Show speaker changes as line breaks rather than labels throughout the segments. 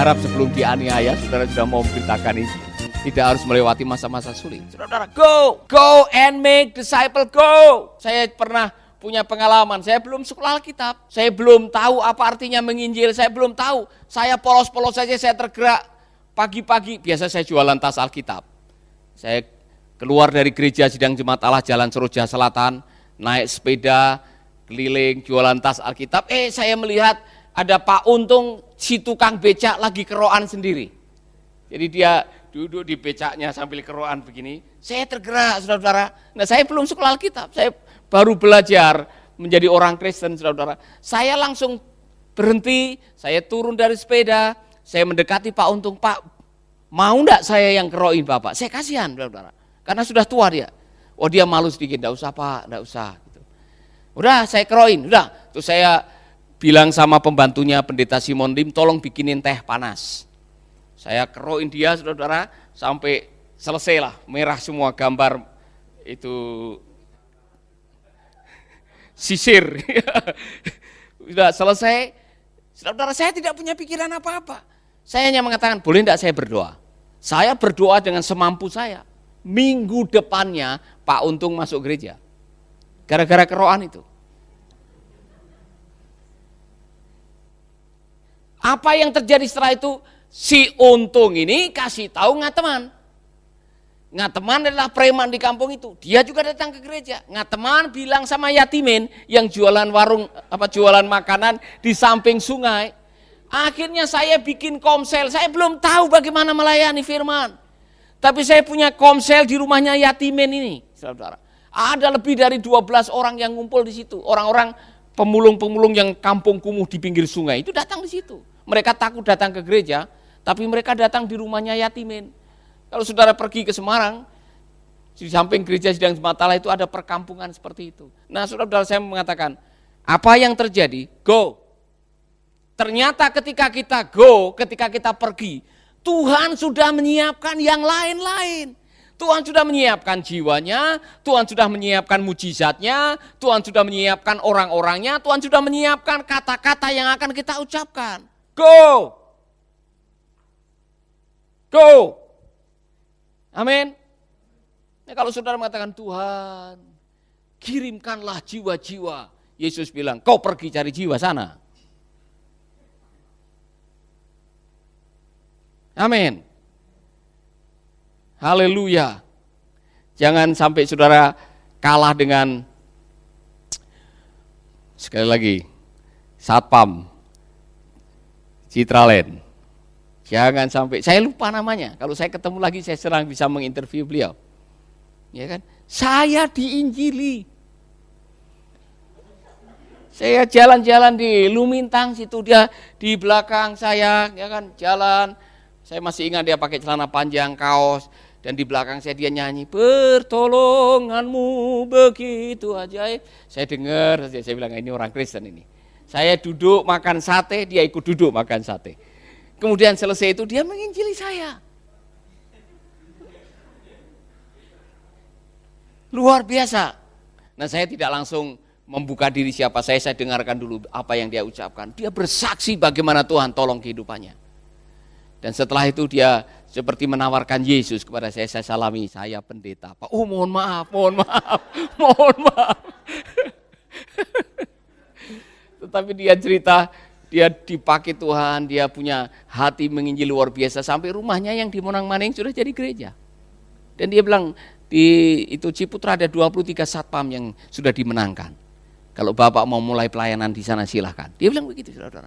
berharap sebelum dianiaya, saudara sudah mau memberitakan Injil. Tidak harus melewati masa-masa sulit. Saudara, go and make disciple, go. Saya pernah punya pengalaman, saya belum sekolah Alkitab, saya belum tahu apa artinya menginjil, saya belum tahu. Saya polos-polos saja, saya tergerak pagi-pagi, biasa saya jualan tas Alkitab. Saya keluar dari gereja Sidang Jemaat Allah Jalan Seroja Selatan, naik sepeda, keliling, jualan tas Alkitab. Saya melihat ada Pak Untung, si tukang becak lagi keroan sendiri. Jadi dia duduk di becaknya sambil keroan begini. Saya tergerak, saudara-saudara. Nah, saya belum sekolah Alkitab, saya baru belajar menjadi orang Kristen, saudara-saudara. Saya langsung berhenti, saya turun dari sepeda, saya mendekati Pak Untung. Pak, mau enggak saya yang keroin Bapak? Saya kasihan, saudara-saudara, karena sudah tua dia. Oh, dia malu sedikit, enggak usah Pak, enggak usah. Gitu. Udah, saya keroin, udah. Terus saya bilang sama pembantunya Pendeta Simon Lim, tolong bikinin teh panas. Saya keroin dia, saudara-saudara, sampai selesai lah, merah semua gambar itu sisir. Sudah selesai, saudara, saya tidak punya pikiran apa-apa. Saya hanya mengatakan, boleh enggak saya berdoa? Saya berdoa dengan semampu saya. Minggu depannya Pak Untung masuk gereja. Gara-gara keroan itu. Apa yang terjadi setelah itu? Si Untung ini kasih tahu Ngateman. Ngateman adalah preman di kampung itu. Dia juga datang ke gereja. Ngateman bilang sama Yatimin yang jualan warung jualan makanan di samping sungai. Akhirnya saya bikin komsel. Saya belum tahu bagaimana melayani firman. Tapi saya punya komsel di rumahnya Yatimin ini, saudara. Ada lebih dari 12 orang yang ngumpul di situ. Orang-orang pemulung-pemulung yang kampung kumuh di pinggir sungai itu datang di situ. Mereka takut datang ke gereja, tapi mereka datang di rumahnya Yatimin. Kalau saudara pergi ke Semarang, di samping gereja Sidang Jemaat Allah itu ada perkampungan seperti itu. Nah, saudara, saya mengatakan, apa yang terjadi? Go. Ternyata ketika kita go, ketika kita pergi, Tuhan sudah menyiapkan yang lain-lain. Tuhan sudah menyiapkan jiwanya, Tuhan sudah menyiapkan mujizatnya, Tuhan sudah menyiapkan orang-orangnya, Tuhan sudah menyiapkan kata-kata yang akan kita ucapkan. Go! Go! Amin. Nah, kalau saudara mengatakan, Tuhan, kirimkanlah jiwa-jiwa. Yesus bilang, kau pergi cari jiwa sana. Amin. Haleluya. Jangan sampai saudara kalah dengan, sekali lagi, Satpam, Citraland. Jangan sampai, saya lupa namanya. Kalau saya ketemu lagi, saya serang bisa menginterview beliau. Ya kan? Saya diinjili. Saya jalan-jalan di Lumintang situ, dia di belakang saya, ya kan, jalan. Saya masih ingat dia pakai celana panjang, kaos, dan di belakang saya dia nyanyi, pertolonganmu begitu ajaib. Saya dengar, saya bilang ini orang Kristen ini. Saya duduk makan sate, dia ikut duduk makan sate. Kemudian selesai itu dia menginjili saya. Luar biasa. Nah, saya tidak langsung membuka diri siapa saya dengarkan dulu apa yang dia ucapkan. Dia bersaksi bagaimana Tuhan tolong kehidupannya. Dan setelah itu dia seperti menawarkan Yesus kepada saya salami, saya pendeta. Pak, mohon maaf. Tetapi dia cerita, dia dipakai Tuhan, dia punya hati menginjil luar biasa, sampai rumahnya yang di Monang-Maning sudah jadi gereja. Dan dia bilang, di itu Ciputra ada 23 satpam yang sudah dimenangkan. Kalau Bapak mau mulai pelayanan di sana silahkan. Dia bilang begitu, saudara.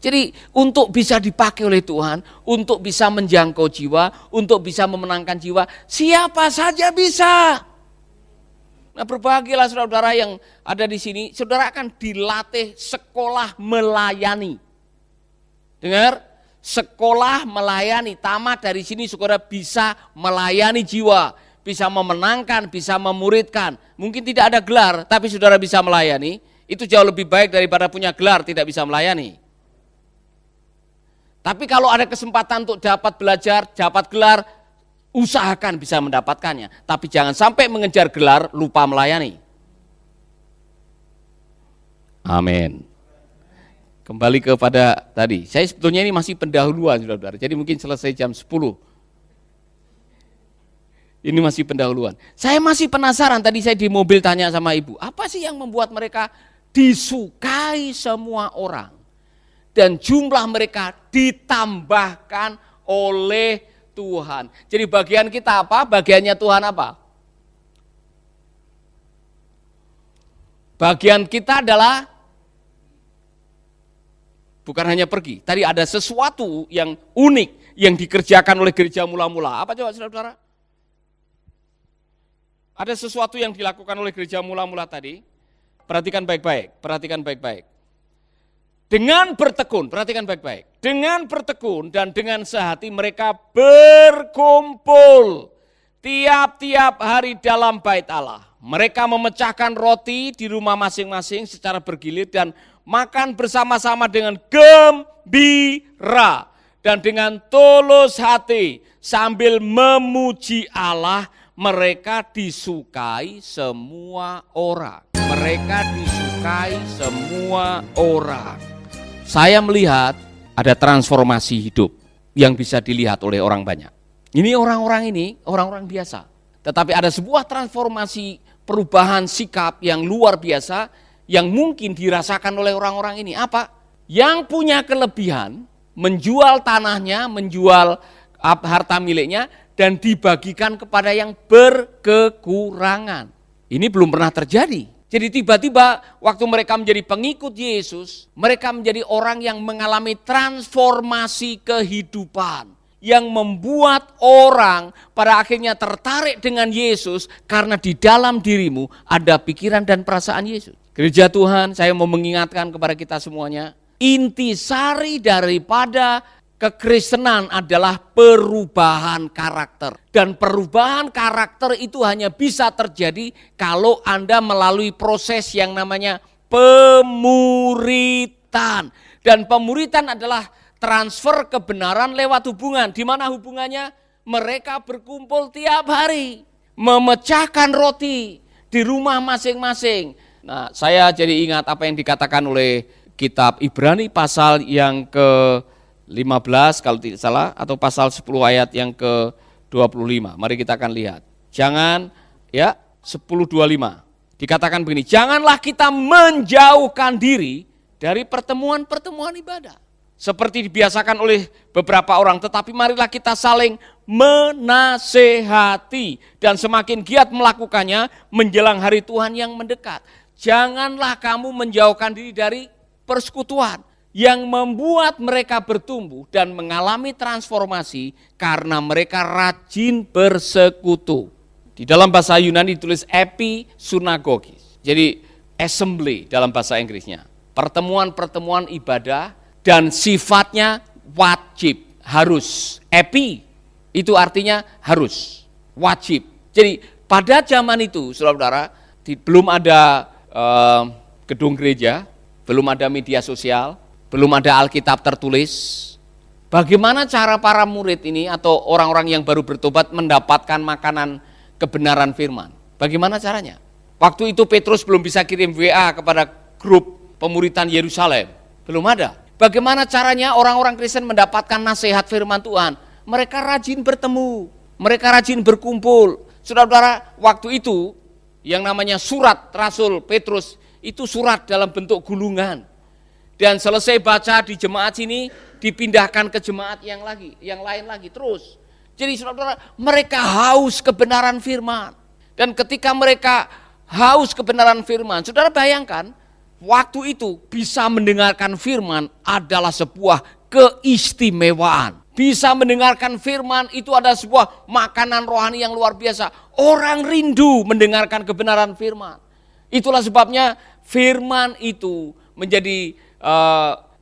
Jadi untuk bisa dipakai oleh Tuhan, untuk bisa menjangkau jiwa, untuk bisa memenangkan jiwa, siapa saja bisa. Nah, berbahagialah saudara-saudara yang ada di sini, saudara akan dilatih sekolah melayani. Dengar, sekolah melayani, tamat dari sini saudara bisa melayani jiwa, bisa memenangkan, bisa memuridkan. Mungkin tidak ada gelar, tapi saudara bisa melayani, itu jauh lebih baik daripada punya gelar tidak bisa melayani. Tapi kalau ada kesempatan untuk dapat belajar, dapat gelar, usahakan bisa mendapatkannya, tapi jangan sampai mengejar gelar lupa melayani. Amin. Kembali kepada tadi, saya sebetulnya ini masih pendahuluan, saudara-saudara. Jadi mungkin selesai jam 10. Ini masih pendahuluan. Saya masih penasaran, tadi saya di mobil tanya sama ibu, apa sih yang membuat mereka disukai semua orang? Dan jumlah mereka ditambahkan oleh Tuhan. Jadi bagian kita apa? Bagiannya Tuhan apa? Bagian kita adalah bukan hanya pergi. Tadi ada sesuatu yang unik yang dikerjakan oleh gereja mula-mula. Apa coba saudara-saudara? Ada sesuatu yang dilakukan oleh gereja mula-mula tadi. Perhatikan baik-baik, perhatikan baik-baik. Dengan bertekun, perhatikan baik-baik. Dengan bertekun dan dengan sehati mereka berkumpul tiap-tiap hari dalam bait Allah. Mereka memecahkan roti di rumah masing-masing secara bergilir dan makan bersama-sama dengan gembira dan dengan tulus hati sambil memuji Allah. Mereka disukai semua orang. Mereka disukai semua orang. Saya melihat ada transformasi hidup yang bisa dilihat oleh orang banyak. Ini orang-orang ini, orang-orang biasa. Tetapi ada sebuah transformasi perubahan sikap yang luar biasa yang mungkin dirasakan oleh orang-orang ini. Apa? Yang punya kelebihan menjual tanahnya, menjual harta miliknya dan dibagikan kepada yang berkekurangan. Ini belum pernah terjadi. Jadi tiba-tiba waktu mereka menjadi pengikut Yesus, mereka menjadi orang yang mengalami transformasi kehidupan. Yang membuat orang pada akhirnya tertarik dengan Yesus karena di dalam dirimu ada pikiran dan perasaan Yesus. Gereja Tuhan, saya mau mengingatkan kepada kita semuanya, intisari daripada kekristenan adalah perubahan karakter. Dan perubahan karakter itu hanya bisa terjadi kalau Anda melalui proses yang namanya pemuritan. Dan pemuritan adalah transfer kebenaran lewat hubungan. Di mana hubungannya? Mereka berkumpul tiap hari, memecahkan roti di rumah masing-masing. Nah, saya jadi ingat apa yang dikatakan oleh kitab Ibrani pasal yang ke-15 kalau tidak salah, atau pasal 10 ayat yang ke-25. Mari kita akan lihat. Jangan, ya, 10:25. Dikatakan begini, janganlah kita menjauhkan diri dari pertemuan-pertemuan ibadah. Seperti dibiasakan oleh beberapa orang, tetapi marilah kita saling menasehati dan semakin giat melakukannya menjelang hari Tuhan yang mendekat. Janganlah kamu menjauhkan diri dari persekutuan yang membuat mereka bertumbuh dan mengalami transformasi karena mereka rajin bersekutu. Di dalam bahasa Yunani ditulis episunagogis, jadi assembly dalam bahasa Inggrisnya. Pertemuan-pertemuan ibadah dan sifatnya wajib, harus. Epi itu artinya harus, wajib. Jadi pada zaman itu, saudara-saudara, belum ada gedung gereja, belum ada media sosial, belum ada Alkitab tertulis. Bagaimana cara para murid ini atau orang-orang yang baru bertobat mendapatkan makanan kebenaran firman? Bagaimana caranya? Waktu itu Petrus belum bisa kirim WA kepada grup pemuritan Yerusalem, belum ada. Bagaimana caranya orang-orang Kristen mendapatkan nasihat firman Tuhan? Mereka rajin bertemu, mereka rajin berkumpul. Saudara-saudara, waktu itu yang namanya surat Rasul Petrus itu surat dalam bentuk gulungan. Dan selesai baca di jemaat sini dipindahkan ke jemaat yang lain lagi terus. Jadi saudara-saudara, mereka haus kebenaran firman. Dan ketika mereka haus kebenaran firman, saudara bayangkan waktu itu bisa mendengarkan firman adalah sebuah keistimewaan. Bisa mendengarkan firman itu adalah sebuah makanan rohani yang luar biasa. Orang rindu mendengarkan kebenaran firman. Itulah sebabnya firman itu menjadi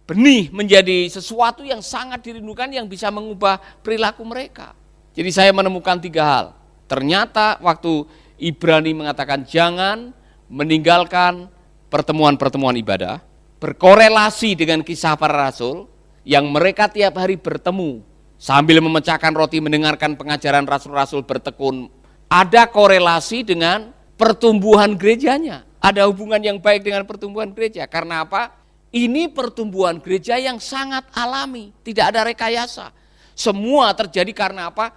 benih, menjadi sesuatu yang sangat dirindukan yang bisa mengubah perilaku mereka. Jadi saya menemukan 3 hal. Ternyata waktu Ibrani mengatakan jangan meninggalkan pertemuan-pertemuan ibadah, berkorelasi dengan kisah para rasul, yang mereka tiap hari bertemu, sambil memecahkan roti mendengarkan pengajaran rasul-rasul bertekun, ada korelasi dengan pertumbuhan gerejanya, ada hubungan yang baik dengan pertumbuhan gereja. Karena apa? Ini pertumbuhan gereja yang sangat alami, tidak ada rekayasa. Semua terjadi karena apa?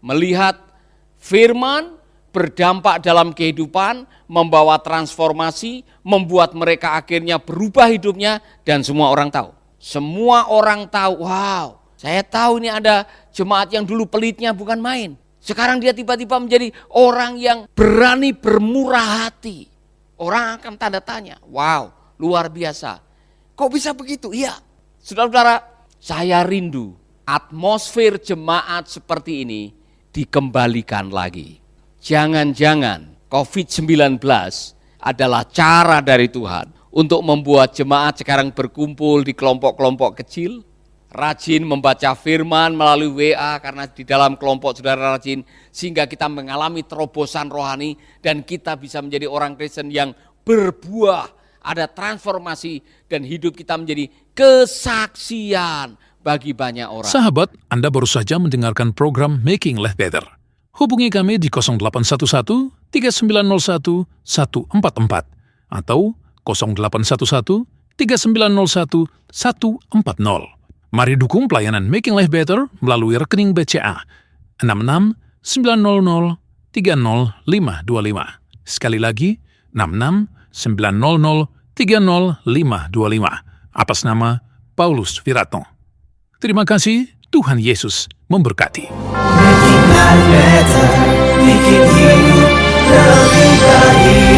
Melihat firman berdampak dalam kehidupan, membawa transformasi, membuat mereka akhirnya berubah hidupnya, dan semua orang tahu. Semua orang tahu, wow, saya tahu ini ada jemaat yang dulu pelitnya bukan main. Sekarang dia tiba-tiba menjadi orang yang berani bermurah hati. Orang akan tanda tanya, wow, luar biasa. Kok bisa begitu? Iya, saudara-saudara, saya rindu atmosfer jemaat seperti ini dikembalikan lagi. Jangan-jangan COVID-19 adalah cara dari Tuhan untuk membuat jemaat sekarang berkumpul di kelompok-kelompok kecil, rajin membaca firman melalui WA karena di dalam kelompok saudara rajin, sehingga kita mengalami terobosan rohani dan kita bisa menjadi orang Kristen yang berbuah, ada transformasi dan hidup kita menjadi kesaksian bagi banyak orang.
Sahabat, Anda baru saja mendengarkan program Making Life Better. Hubungi kami di 0811 3901 144 atau 0811 3901 140. Mari dukung pelayanan Making Life Better melalui rekening BCA 66 900 30525. Sekali lagi, 66 900 30525 atas nama Paulus Wiratno. Terima kasih, Tuhan Yesus memberkati.
Making life better, bikin hidup lebih baik.